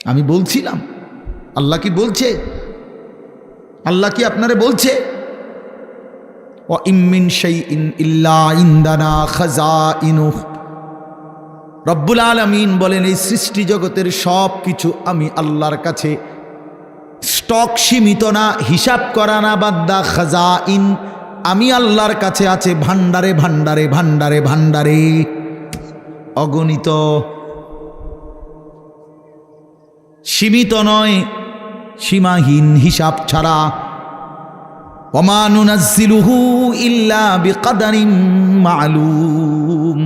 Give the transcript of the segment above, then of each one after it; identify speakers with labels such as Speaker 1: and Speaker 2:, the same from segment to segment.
Speaker 1: আমি বলছিলাম, আল্লাহ কি বলছে? আল্লাহ কি আপনারে বলছে ওয়া ইমিন শাইইন ইল্লা ইনদানা খাযাইনুহু? রব্বুল আলামিন বলেন এই সৃষ্টি জগতের সব কিছু আমি আল্লাহর কাছে, স্টক সীমিত না, হিসাব করা না, বাদ্দা খাযাইন, আমি আল্লাহর কাছে আছে ভান্ডারে ভান্ডারে ভান্ডারে ভান্ডারে, অগণিত, সীমিত নয়, সীমাহীন, হিসাব ছাড়া। ওমা নুনাজ্জিলুহু ইল্লা বিকদারিন মালুম,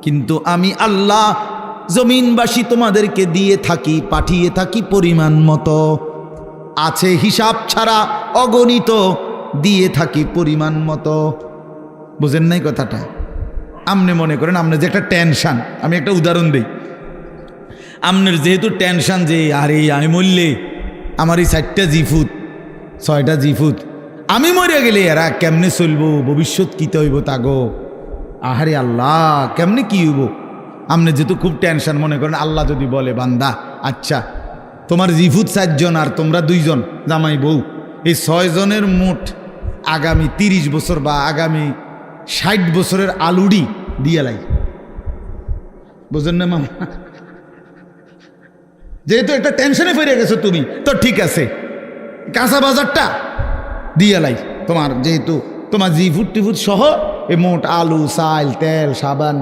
Speaker 1: কিন্তু আমি আল্লাহ জমিনবাসী তোমাদেরকে দিয়ে থাকি, পাঠিয়ে থাকি পরিমাণ মতো, আছে হিসাব ছাড়া, অগণিত, দিয়ে থাকি পরিমাণ মতো। বুঝেন নাই কথাটা? আপনি মনে করেন আপনার যে একটা টেনশন, আমি একটা উদাহরণ দিই, আপনার যেহেতু টেনশন যে আরে আমি মরলে আমার এই 4টা জিফুত 6টা জিফুত, আমি মরে গেলে এরা কেমনে চলবো, ভবিষ্যৎ কীতে হইব তাগো, আহারে আল্লাহ কেমনে কি হইব। আপনি যেহেতু খুব টেনশন, মনে করেন আল্লাহ যদি বলে বান্দা আচ্ছা তোমার জিফুত 4 জন আর তোমরা 2 জন জামাই বউ, এই 6 জনের মোট আগামী 30 বছর বা আগামী 60 বছরের আলুডি দিয়ে লাই। বুঝলেন না মামা? যেহেতু একটা টেনশনে ফিরে গেছো তুমি, তো ঠিক আছে কাঁচা বাজারটা দিয়ে লাই, তোমার যেহেতু তোমার জিফুট টিফুট সহ এই মোট আলু, চাল, তেল, সাবান,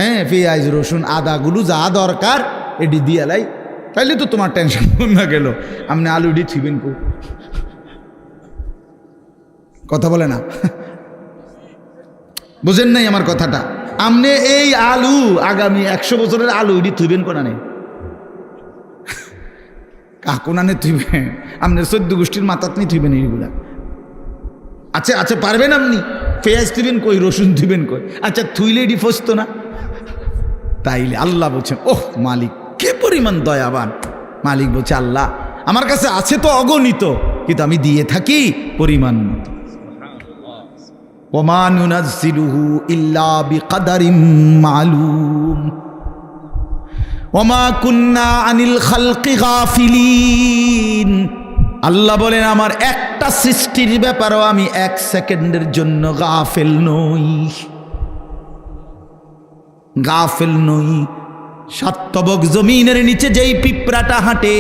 Speaker 1: হ্যাঁ, পেঁয়াজ, রসুন, আদাগুলো যা দরকার এটি দিয়ে লাই, তাইলে তো তোমার টেনশন কমে গেল। আপনি আলুডি থিবেন কো? কথা বলে না, বুঝেন নাই আমার কথাটা? আপনি এই আলু আগামী 100 বছরের আলু এটি থুইবেন কোনা নেই, কাকুনানে থুইবেন, আপনার 14 গোষ্ঠীর মাথাত নিয়ে থুইবেন এইগুলা। আচ্ছা আচ্ছা পারবেন আপনি? পেঁয়াজ থুইবেন কই, রসুন থুইবেন কই? আচ্ছা থুইলে এটি ফসত না? তাইলে আল্লাহ বলছেন ওহ মালিক কে পরিমাণ দয়াবান। মালিক বলছে আল্লাহ আমার কাছে আছে তো অগণিত, কিন্তু আমি দিয়ে থাকি পরিমাণ মতো। ওমা নুনাজ্জিলুহু ইল্লা বিকদারিন মালুম ওমা কুন্না আনিল খালকি গাফিলিন। আল্লাহ বলেন আমার একটা সৃষ্টির ব্যাপারও আমি 1 সেকেন্ডের জন্য গাফেল নই, গাফেল নই। 7 তবক জমিনের নিচে যেই পিঁপড়াটা হাঁটে,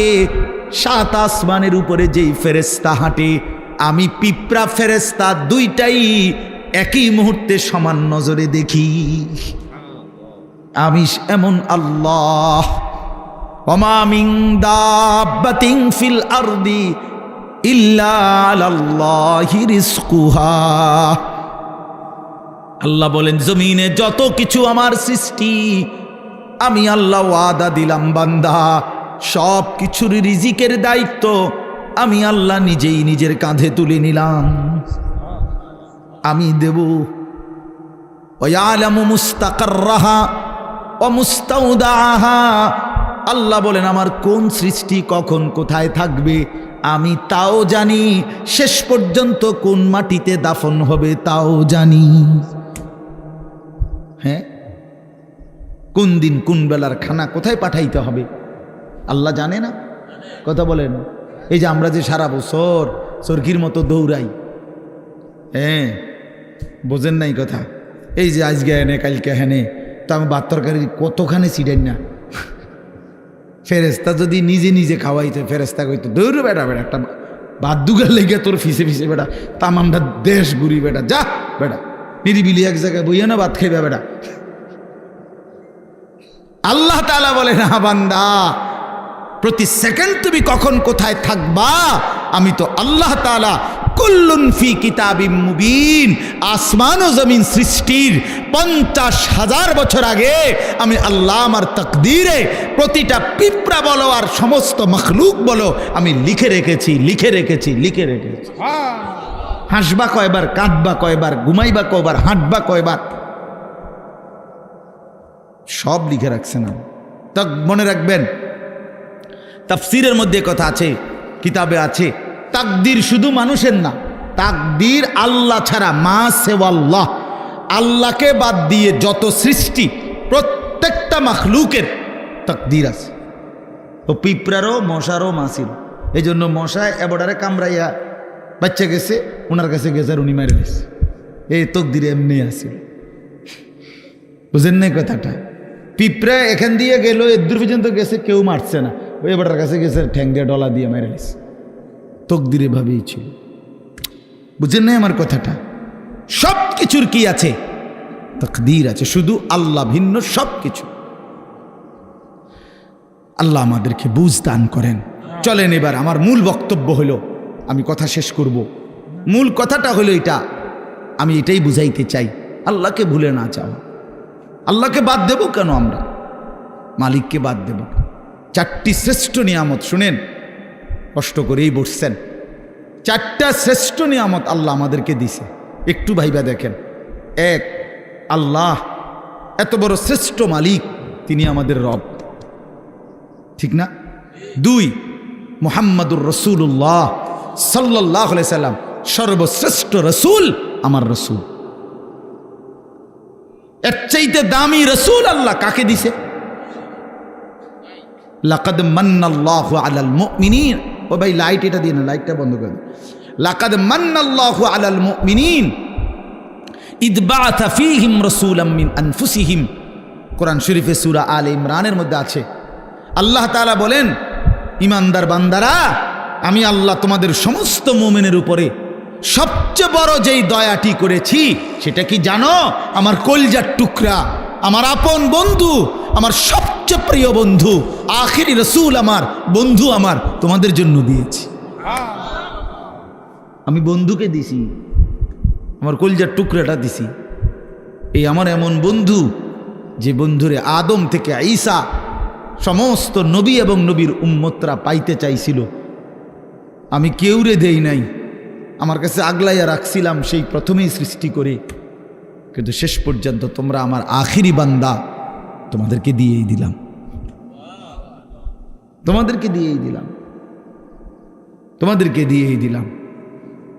Speaker 1: 7 আসমানের উপরে যেই ফেরেশতা হাঁটে, আমি পিঁপড়া ফেরেশতা দুইটাই একই মুহূর্তে সমান নজরে দেখি। আমি এমন আল্লাহ। ওমা মিন দাব্বাতিন ফিল আরদি ইল্লা আলাল্লাহি রিজকুহা। আল্লাহ বলেন জমিনে যত কিছু আমার সৃষ্টি, আমি আল্লাহ ওয়াদা দিলাম বান্দা সব কিছুর রিজিকের দায়িত্ব আমি আল্লাহ নিজেই নিজের কাঁধে তুলে নিলাম, আমি দেব। ওয়ালামু মুস্তাকাররাহা ওয়া মুস্তাউদাহা। আল্লাহ বলেন আমার কোন সৃষ্টি কখন কোথায় থাকবে আমি তাও জানি, শেষ পর্যন্ত কোন মাটিতে দাফন হবে তাও জানি। হ্যাঁ, কোন দিন কোন বেলার খানা কোথায় পাঠাইতে হবে আল্লাহ জানে না? কথা বলেন। এই যে আমরা যে সারা বছর চরকির মতো দৌড়াই, হ্যাঁ বোঝেন নাই কথা? এই যে আজকে হেনে কালকে হেনে, তো আমি ভাত তরকারি কতখানি ছিড়েন না। ফেরেস্তা যদি নিজে নিজে খাওয়াইতো, ফেরেস্তা কইতো দৌড় বেটা বেটা একটা ভাত দুগার লেগে তোর ফিসে ফিসে বেটা তামামটা দেশ ঘুরি বেটা, যা বেটা নিরিবিলি এক জায়গায় বইয়া না ভাত খাইবা বেটা। আল্লাহ তাআলা বলে না বান্দা প্রতি সেকেন্ড তুমি কখন কোথায় থাকবা আমি তো আল্লাহ তাআলা কুল্লুন ফি কিতাবিম মুবিন। আসমান ও জমিন সৃষ্টির 50,000 বছর আগে আমি আল্লাহ আমার তাকদীরে প্রতিটা পিঁপড়া বলো আর সমস্ত মখলুক বলো আমি লিখে রেখেছি, লিখে রেখেছি, লিখে রেখেছি। হাসবা কয়বার, কাঁদবা কয়বার, ঘুমাইবা কয়বার, হাঁটবা কয়বার, সব লিখে রাখছেন। তা মনে রাখবেন তাফসীরের মধ্যে কথা আছে, কিতাবে আছে, তাকদীর শুধু মানুষের না, তাকদীর আল্লাহ ছাড়া মা সেওয়াল্লাহ, আল্লাহকে বাদ দিয়ে যত সৃষ্টি প্রত্যেকটা মাখলুকের তাকদীর আছে। ও পিঁপড়ারও মশারও মা ছিল। এই জন্য মশায় এবডারে কামড়াইয়া বাচ্চা গেছে, ওনার কাছে গেছে আর উনি মেরে গেছে। এই তকদিরে এমনি আসিল। বুঝেন নাই কথাটা? পিঁপড়া এখান দিয়ে গেল, এদূর পর্যন্ত গেছে, কেউ মারছে না, ওই এবারটার কাছে গেছে ঠ্যাং দিয়ে ডলা দিয়ে মেরে গেছে। তকদিরে ভাবেই ছিল। বুঝেন নাই আমার কথাটা? সব কিছুর কি আছে? তকদির আছে, শুধু আল্লাহ ভিন্ন সব কিছু। আল্লাহ আমাদেরকে বুঝ দান করেন। চলেন এবার আমার মূল বক্তব্য হলো, আমি কথা শেষ করব। মূল কথাটা হলো এটা, আমি এটাই বুঝাইতে চাই, আল্লাহকে ভুলে না চাও। আল্লাহকে বাদ দেব কেন আমরা? মালিককে বাদ দেব? চারটি শ্রেষ্ঠ নিয়ামত শুনেন, কষ্ট করেই বসছেন। চারটা শ্রেষ্ঠ নিয়ামত আল্লাহ আমাদেরকে দিছে, একটু ভাইবা দেখেন। এক, আল্লাহ এত বড় শ্রেষ্ঠ মালিক, তিনি আমাদের রব, ঠিক না? দুই, মুহাম্মাদুর রাসূলুল্লাহ সাল্লাল্লাহু আলাইহি সাল্লাম সর্বশ্রেষ্ঠ রসুল, আমার রসুল। এর চাইতে দামি রসুল আল্লাহ কাকে দিছে? লাকাদ মান্নাল্লাহু আলাল মুমিনিন। ও ভাই লাইট এটা দিয়ে না, লাইটটা বন্ধ করে। লাকাদ মান্নাল্লাহু আলাল মুমিনিন ইদ বাআথা ফীহিম রাসূলাম মিন আনফুসিহিম। কোরআন শরীফে সূরা আলে ইমরানের মধ্যে আছে। আল্লাহ তাআলা বলেন, ইমানদার বান্দারা, আমি আল্লাহ তোমাদের সমস্ত মুমিনের উপরে সবচেয়ে বড় যেই দয়াটি করেছি সেটা কি জানো? আমার কলিজার টুকরা, আমার আপন বন্ধু, আমার সবচেয়ে প্রিয় বন্ধু, আখিরি রসুল, আমার বন্ধু, আমার তোমাদের জন্য দিয়েছি। আমি বন্ধুকে দিছি, আমার কলিজার টুকরাটা দিছি। এই আমার এমন বন্ধু, যে বন্ধুরে আদম থেকে ঈসা সমস্ত নবী এবং নবীর উম্মতরা পাইতে চাইছিল, আমি কেউরে দেই নাই, আমার কাছে আগলাইয়া রাখছিলাম সেই প্রথমেই সৃষ্টি করে। কিন্তু শেষ পর্যন্ত তোমরা আমার আখিরি বান্দা, তোমাদেরকে দিয়েই দিলাম, তোমাদেরকে দিয়েই দিলাম, তোমাদেরকে দিয়েই দিলাম।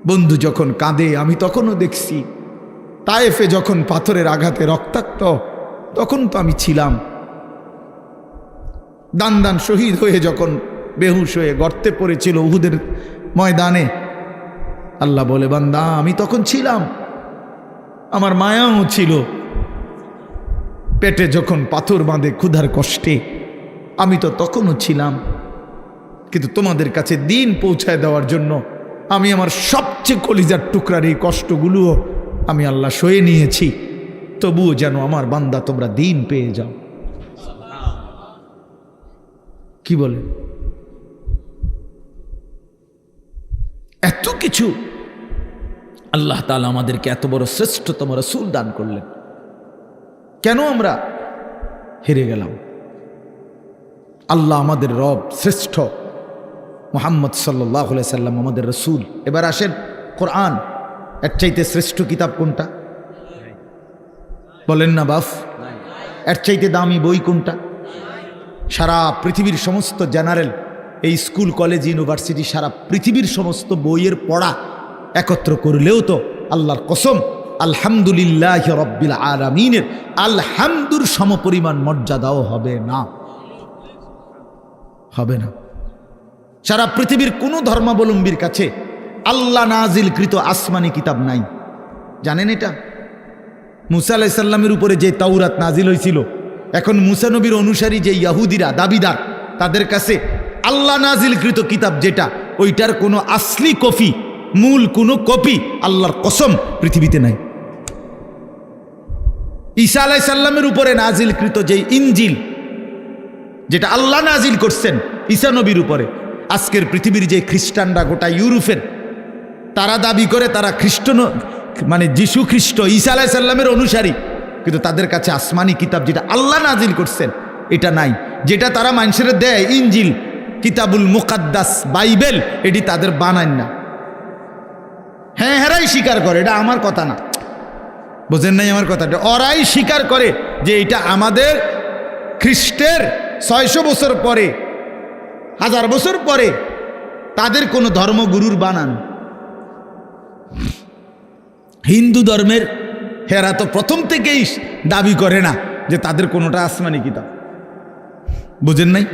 Speaker 1: বন্ধু যখন কাঁদে আমি তখনও দেখছি, তায়েফে যখন পাথরের আঘাতে রক্তাক্ত, তখন তো আমি ছিলাম। দান দান শহীদ হয়ে যখন বেহুশ হয়ে গর্তে পড়েছিল উহুদের ময়দানে, আল্লাহ বলে, বান্দা আমি তখন ছিলাম, আমার মায়াও ছিল। পেটে যখন পাথর বাঁধে ক্ষুধার কষ্টে, আমি তো তখনও ছিলাম। কিন্তু তোমাদের কাছে দিন পৌঁছায় দেওয়ার জন্য আমি আমার সবচেয়ে কলিজার টুকরার এই কষ্টগুলোও আমি আল্লাহ সয়ে নিয়েছি, তবুও যেন আমার বান্দা তোমরা দিন পেয়ে যাও। কি বলে? এত কিছু আল্লাহ তাআলা আমাদেরকে এত বড় শ্রেষ্ঠতম রাসূল দান করলেন, কেন আমরা হেরে গেলাম? আল্লাহ আমাদের রব, শ্রেষ্ঠ মুহাম্মদ সাল্লাল্লাহু আলাইহি সাল্লাম আমাদের রাসূল। এবার আসেন, কোরআন এর চাইতে শ্রেষ্ঠ কিতাব কোনটা? বলেন না বাফ। এর চাইতে দামি বই কোনটা? সারা পৃথিবীর সমস্ত জেনারেল, এই স্কুল কলেজ ইউনিভার্সিটি, সারা পৃথিবীর সমস্ত বইয়ের পড়া একত্র করলেও তো আল্লাহর কসম আলহামদুলিল্লাহি রাব্বিল আলামিনের আলহামদুর সমপরিমাণ মর্যাদাও হবে না, হবে না। সারা পৃথিবীর কোনো ধর্মাবলম্বীর কাছে আল্লাহ নাজিলকৃত আসমানি কিতাব নাই, জানেন এটা? মুসা আলাইহিস সালামের উপরে যে তাওরাত নাজিল হয়েছিল, এখন মুসা নবীর অনুসারী যে ইহুদিরা দাবিদার, তাদের কাছে আল্লাহ নাজিলকৃত কিতাব যেটা, ওইটার কোনো আসলি কপি, মূল কোনো কপি আল্লাহর কসম পৃথিবীতে নাই। ঈসা আলাইহিস সালামের উপরে নাজিলকৃত যে ইনজিল, যেটা আল্লাহ নাজিল করছেন ঈসা নবীর উপরে, আজকের পৃথিবীর যে খ্রিস্টানরা, গোটা ইউরোপের, তারা দাবি করে তারা খ্রিস্ট, মানে যিশু খ্রিস্ট ঈসা আলাইহিস সালামের অনুসারী, কিন্তু তাদের কাছে আসমানি কিতাব যেটা আল্লাহ নাজিল করছেন এটা নাই। যেটা তারা মানুষের দেয় ইনজিল, কিতাবুল মুকাদ্দাস, বাইবেল, এটি তাদের বানান না। হ্যাঁ, হেরাই স্বীকার করে, এটা আমার কথা না, বোঝেন নাই আমার কথাটা? ওরাই স্বীকার করে যে এটা আমাদের খ্রিস্টের 600 বছর পরে, 1000 বছর পরে তাদের কোনো ধর্মগুরুর বানান। হিন্দু ধর্মের হেরা তো প্রথম থেকেই দাবি করে না যে তাদের কোনোটা আসমানি কিতাব, বুঝেন নাই?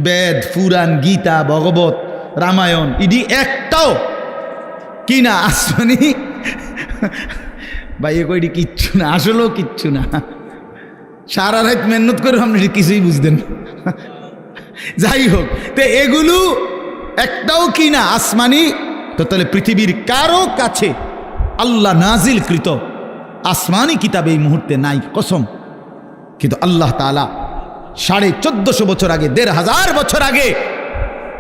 Speaker 1: বেদ, পুরাণ, গীতা, ভগবত, রামায়ণ ইডি একটাও কি না আসমানি ভাই কইডি কিচ্ছু না, আসলেও কিচ্ছু না। সারা রাত মেহনত করে আপনি কিছুই বুঝতেন। যাই হোক, তো এগুলো একটাও কি না আসমানি। তো তাহলে পৃথিবীর কারো কাছে আল্লাহ নাজিলকৃত আসমানি কিতাব এই মুহূর্তে নাই, কসম। কিন্তু আল্লাহ তাআলা 1450 বছর আগে, 1500 বছর আগে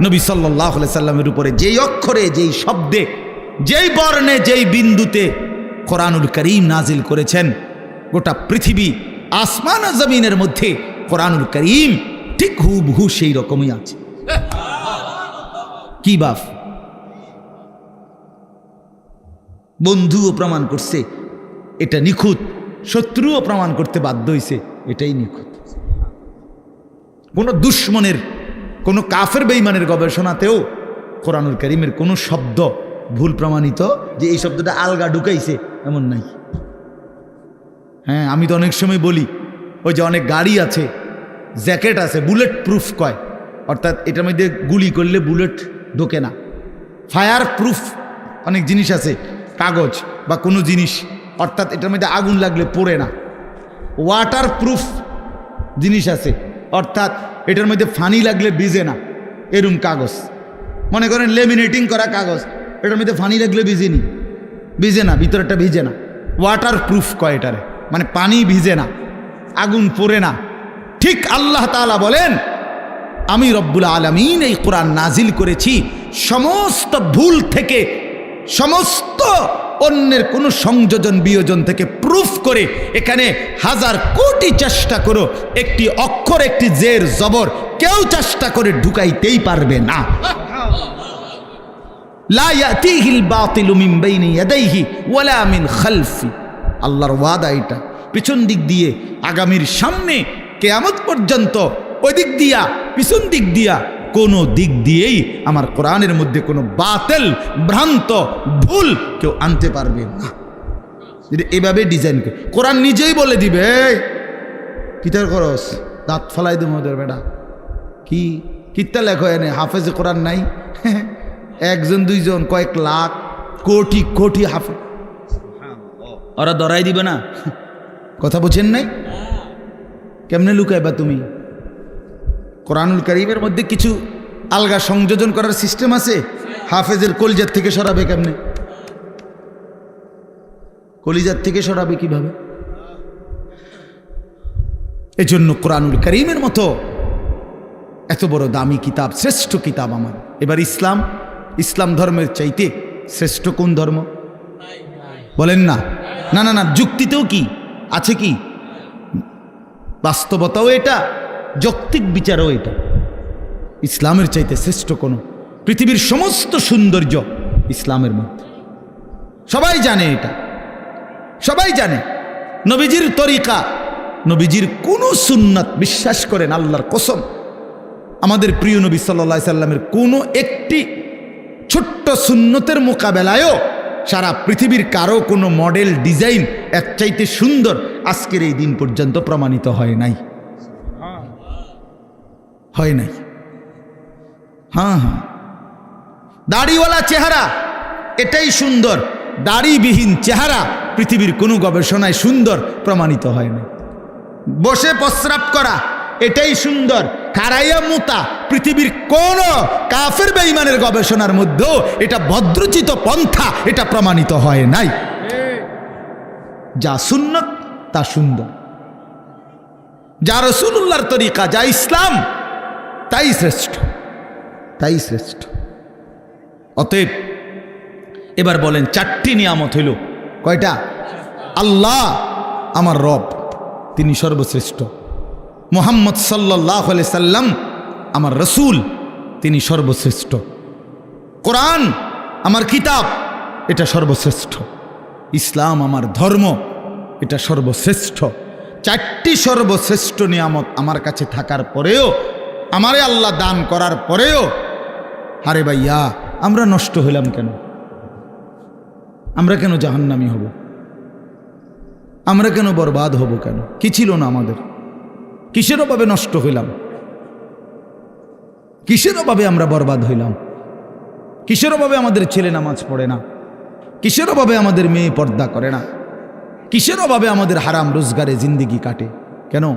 Speaker 1: নবী সাল্লাল্লাহু আলাইহি সাল্লামের উপরে যেই অক্ষরে, যেই শব্দে, যেই বর্ণে, যেই বিন্দুতে কোরআনুল কারীম নাজিল করেছেন, গোটা পৃথিবী আসমান ও জমিনের মধ্যে কোরআনুল কারীম ঠিক হুবহু সেই রকমই আছে। কি বাপ, বন্ধুও প্রমাণ করছে এটা নিখুঁত, শত্রুও প্রমাণ করতে বাধ্য হয়েছে এটাই নিখুঁত। কোনো দুশ্মনের, কোনো কাফের বেঈমানের গবেষণাতেও কোরআনুল কারীমের কোনো শব্দ ভুল প্রমাণিত যে এই শব্দটা আলগা ঢুকাইছে এমন নাই। হ্যাঁ, আমি তো অনেক সময় বলি, ওই যে অনেক গাড়ি আছে, জ্যাকেট আছে, বুলেট প্রুফ কয়, অর্থাৎ এটার মধ্যে গুলি করলে বুলেট ঢোকে না। ফায়ার প্রুফ অনেক জিনিস আছে, কাগজ বা কোনো জিনিস, অর্থাৎ এটার মধ্যে আগুন লাগলে পড়ে না। ওয়াটার প্রুফ জিনিস আছে, অর্থাৎ এটার মধ্যে ফানি লাগলে ভিজে না, এরম কাগজ। মনে করেন লেমিনেটিং করা কাগজ, এটার মধ্যে ফানি লাগলে ভিজে না, ভিতরেরটা ভিজে না। ওয়াটার প্রুফ কয় এটারে, মানে পানি ভিজে না, আগুন পড়ে না। ঠিক আল্লাহ তাআলা বলেন, আমি রব্বুল আলামিন এই কোরআন নাজিল করেছি সমস্ত ভুল থেকে, সমস্ত অন্যের কোনো সংযোজন বিয়োজন থেকে প্রুফ করে। এখানে 1000 কোটি চেষ্টা করো, একটি অক্ষর, একটি জের জবর কেউ চেষ্টা করে ঢুকাইতেই পারবে না। লা ইয়াতিহিল বাতিলু মিন বাইনি ইয়াদাইহি ওয়ালা মিন খালফি। আল্লাহর ওয়াদা এটা, পিছন দিক দিয়ে, আগামীর সামনে কিয়ামত পর্যন্ত, ওই দিক দিয়া, পিছন দিক দিয়া, কোনো দিক দিয়েই আমার কোরআনের মধ্যে কোনো বাতিল, ভ্রান্ত, ভুল কেউ আনতে পারবে না। যদি এভাবে ডিজাইন করে কোরআন নিজেই বলে দিবে, কিতার খরচ দাঁত ফালাই দেবো ওদের বেটা, কি কিতা লেখো এনে হাফেজে কোরআন নাই, একজন দুইজন, কয়েক লাখ, কোটি কোটি হাফেজ, ওরা ধরাই দিবে না। কথা বুঝেন নাই? কেমনে লুকাইবা তুমি? কোরআনুল কারীমের মধ্যে কিছু আলগা সংযোজন করার সিস্টেম আছে। হাফেজের কলিজার থেকে সরাবে কেমনে? কলিজার থেকে সরাবে কিভাবে? এজন্য কোরআনুল কারীমের মতো এত বড় দামি কিতাব, শ্রেষ্ঠ কিতাব আমার। এবার ইসলাম ধর্মের চাইতে শ্রেষ্ঠ কোন ধর্ম বলেন না? না না না, যুক্তিতেও কি আছে, কি বাস্তবতাও এটা, যৌক্তিক বিচারও এটা। ইসলামের চাইতে শ্রেষ্ঠ কোন, পৃথিবীর সমস্ত সৌন্দর্য ইসলামের মধ্যে। সবাই জানে এটা, সবাই জানে। নবীজির তরিকা, নবীজির কোনো সুন্নাত, বিশ্বাস করেন আল্লাহর কসম, আমাদের প্রিয় নবী সাল্লাল্লাহু আলাইহি সাল্লামের কোনো একটি ছোট্ট সুন্নতের মোকাবেলায়ও সারা পৃথিবীর কারো কোনো মডেল, ডিজাইন এর চাইতে সুন্দর আজকের এই দিন পর্যন্ত প্রমাণিত হয় নাই, হয় নাই। হ্যাঁ হ্যাঁ, দাড়িওয়ালা চেহারা এটাই সুন্দর, দাড়িবিহীন চেহারা পৃথিবীর কোনো গবেষণায় সুন্দর প্রমাণিত হয় না। বসে প্রস্রাব করা এটাই সুন্দর, খাড়াইয়া মুতা পৃথিবীর কোন কাফের বেঈমানের গবেষণার মধ্যেও এটা ভদ্রচিত পন্থা, এটা প্রমাণিত হয় নাই। যা সুন্নত তা সুন্দর, যা রাসূলুল্লাহর তরিকা, যা ইসলাম, তাই শ্রেষ্ঠ, তাই শ্রেষ্ঠ। অতএব এবার বলেন, 4টি নিয়ামত হইল, কয়টা? আল্লাহ আমার রব, তিনি সর্বশ্রেষ্ঠ। মুহাম্মদ সাল্লাল্লাহু আলাইহি সাল্লাম আমার রসুল, তিনি সর্বশ্রেষ্ঠ। কোরআন আমার কিতাব, এটা সর্বশ্রেষ্ঠ। ইসলাম আমার ধর্ম, এটা সর্বশ্রেষ্ঠ। 4টি সর্বশ্রেষ্ঠ নিয়ামত আমার কাছে থাকার পরেও, আমারে আল্লাহ দান করার পরেও, আরে ভাইয়া আমরা নষ্ট হইলাম কেন? আমরা কেন জাহান্নামী হব? আমরা কেন বরবাদ হব? কেন? কি ছিল না আমাদের? কিসের অভাবে নষ্ট হইলাম? কিসের অভাবে আমরা বরবাদ হইলাম? কিসের অভাবে আমাদের ছেলে নামাজ পড়ে না? কিসের অভাবে আমাদের মেয়ে পর্দা করে না? কিসের অভাবে আমাদের হারাম রোজগারে জিন্দেগি কাটে? কেন?